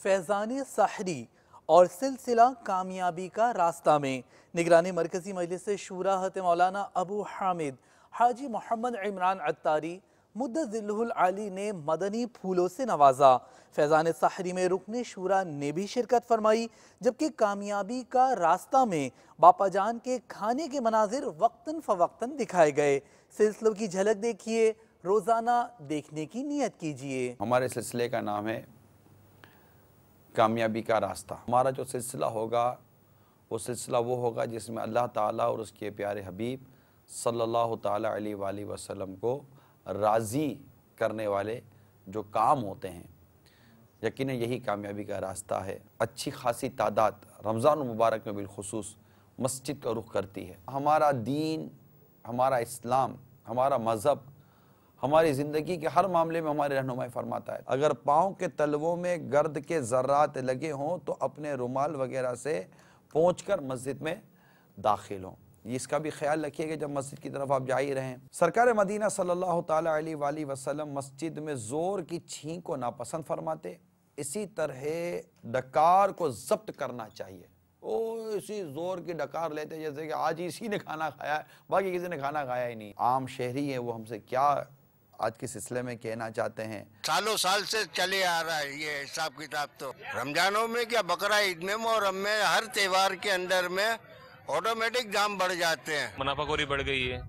फैज़ान सहरी और सिलसिला कामयाबी का रास्ता में निगरानी मरकजी मजलिस शूरा हत मौलाना अबू हामिद हाजी मोहम्मद इमरान अत्तारी मुद्दज़िल्लुहुल आली ने मदनी फूलों से नवाजा। फैज़ान सहरी में रुकने शूरा ने भी शिरकत फरमाई, जबकि कामयाबी का रास्ता में बापा जान के खाने के मनाजिर वक्तन फ़वक्तन दिखाए गए। सिलसिलों की झलक देखिए, रोज़ाना देखने की नियत कीजिए। हमारे सिलसिले का नाम है कामयाबी का रास्ता। हमारा जो सिलसिला होगा वो सिलसिला वो होगा जिसमें अल्लाह ताला और उसके प्यारे हबीब सल्लल्लाहु ताला अलैहि वसल्लम को राज़ी करने वाले जो काम होते हैं, यकीनन यही कामयाबी का रास्ता है। अच्छी खासी तादाद रमज़ान मुबारक में बिलखुसूस मस्जिद का रुख करती है। हमारा दीन, हमारा इस्लाम, हमारा मज़हब हमारी ज़िंदगी के हर मामले में हमारी रहनुमाई फरमाता है। अगर पाँव के तलवों में गर्द के ज़र्रात लगे हों तो अपने रुमाल वगैरह से पहुँचकर मस्जिद में दाखिल हों। इसका भी ख्याल रखिएगा जब मस्जिद की तरफ आप जा ही रहें। सरकार मदीना सल्लल्लाहु ताला अलैहि वसल्लम मस्जिद में ज़ोर की छींक को नापसंद फरमाते। इसी तरह डकार को ज़ब्त करना चाहिए। ओ इसी ज़ोर की डकार लेते जैसे कि आज इसी ने खाना खाया है, बाकी किसी ने खाना खाया ही नहीं। आम शहरी है, वो हमसे क्या आज के सिलसिले में कहना चाहते हैं। सालों साल से चले आ रहा है ये हिसाब किताब। तो रमजानों में क्या, बकरा ईद में, मुहर्रम में, हर त्योहार के अंदर में ऑटोमेटिक दाम बढ़ जाते हैं। मुनाफाखोरी बढ़ गई है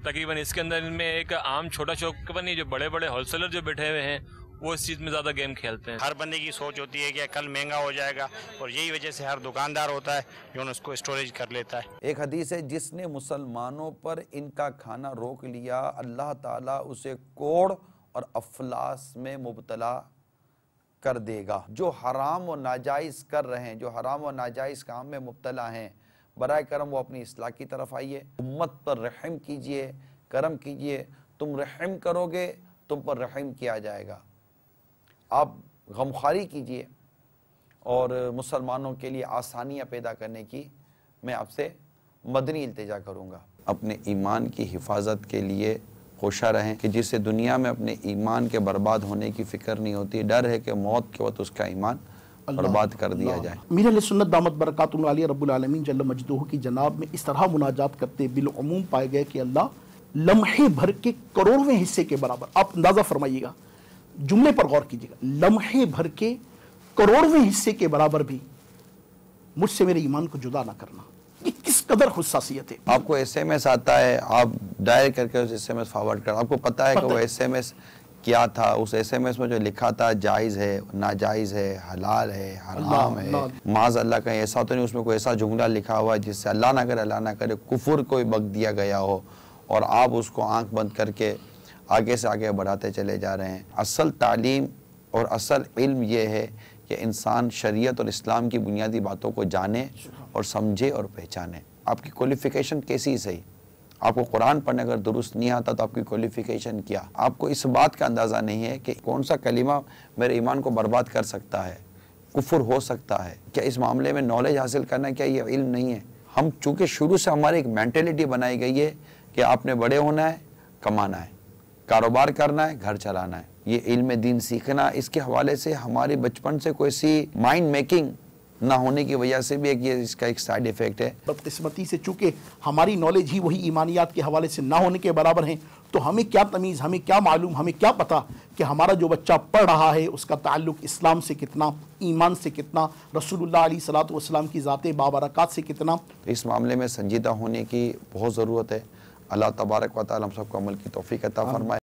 तकरीबन। इसके अंदर इनमें एक आम छोटा शॉप नहीं, जो बड़े बड़े होलसेलर जो बैठे हुए हैं वो इस चीज़ में ज़्यादा गेम खेलते हैं। हर बंदे की सोच होती है कि कल महंगा हो जाएगा, और यही वजह से हर दुकानदार होता है जो उसको स्टोरेज कर लेता है। एक हदीस है, जिसने मुसलमानों पर इनका खाना रोक लिया अल्लाह ताला उसे कोढ़ और अफलास में मुब्तला कर देगा। जो हराम और नाजायज़ कर रहे हैं, जो हराम और नाजायज़ काम में मुब्तला हैं, बराए करम वो अपनी इस्लाह की तरफ आइए। उम्मत पर रहम कीजिए, करम कीजिए। तुम रहम करोगे तुम पर रहम किया जाएगा। आप गमखारी कीजिए और मुसलमानों के लिए आसानियाँ पैदा करने की मैं आपसे मदनी इल्तिजा करूँगा। अपने ईमान की हिफाजत के लिए कोशा रहें कि जिससे दुनिया में अपने ईमान के बर्बाद होने की फ़िक्र नहीं होती, डर है कि मौत के वक्त उसका ईमान बर्बाद कर दिया जाए। मीर अहले सुन्नत दामत बरकातुहु आलिया रब्बुल आलमीन जल्ल मजदूहु की जनाब में इस तरह मुनाजात करते बिलउमूम पाए गए कि अल्लाह लम्हे भर के करोड़वें हिस्से के बराबर, आप अंदाज़ा फरमाइएगा, जुमले पर गौर कीजिएगा, लम्हे भर के करोड़वें हिस्से के बराबर भी मुझसे मेरे ईमान को जुदा ना करना। ये किस कदर हुस्सासियत है। आपको एसएमएस आता है, आप डायल करके उस एसएमएस फॉरवर्ड कर, आपको पता है कि वो एसएमएस क्या था, उस एसएमएस में जो लिखा था जायज़ है, नाजायज़ है, हलाल है, हराम है, माज़ अल्लाह कहीं ऐसा तो नहीं उसमें कोई ऐसा जुमला लिखा हुआ है जिससे अल्लाह ना करे कुफर कोई बक दिया गया हो, और आप उसको आंख बंद करके आगे से आगे बढ़ाते चले जा रहे हैं। असल तालीम और असल इल्म ये है कि इंसान शरीयत और इस्लाम की बुनियादी बातों को जाने और समझे और पहचाने। आपकी क्वालिफ़िकेशन कैसी सही, आपको कुरान पढ़ने अगर दुरुस्त नहीं आता तो आपकी क्वालिफ़िकेशन क्या। आपको इस बात का अंदाज़ा नहीं है कि कौन सा कलीमा मेरे ईमान को बर्बाद कर सकता है, कुफर हो सकता है। क्या इस मामले में नॉलेज हासिल करना, क्या ये इल्म नहीं है। हम चूँकि शुरू से हमारी एक मेंटेलिटी बनाई गई है कि आपने बड़े होना है, कमाना है, कारोबार करना है, घर चलाना है। ये इल्म दीन सीखना, इसके हवाले से हमारी बचपन से कोई सी माइंड मेकिंग ना होने की वजह से भी एक ये इसका एक साइड इफेक्ट है। बदकिस्मती से चूँकि हमारी नॉलेज ही वही ईमानियात के हवाले से ना होने के बराबर हैं, तो हमें क्या तमीज़, हमें क्या मालूम, हमें क्या पता कि हमारा जो बच्चा पढ़ रहा है उसका ताल्लुक़ इस्लाम से कितना, ईमान से कितना, रसूलुल्लाह अलैहिस्सलातु वस्सलाम की ज़ाते बाबरकत से कितना। इस मामले में संजीदा होने की बहुत ज़रूरत है। अल्लाह तबारक व तआला हम सबको अमल की तौफीक अता फरमाए।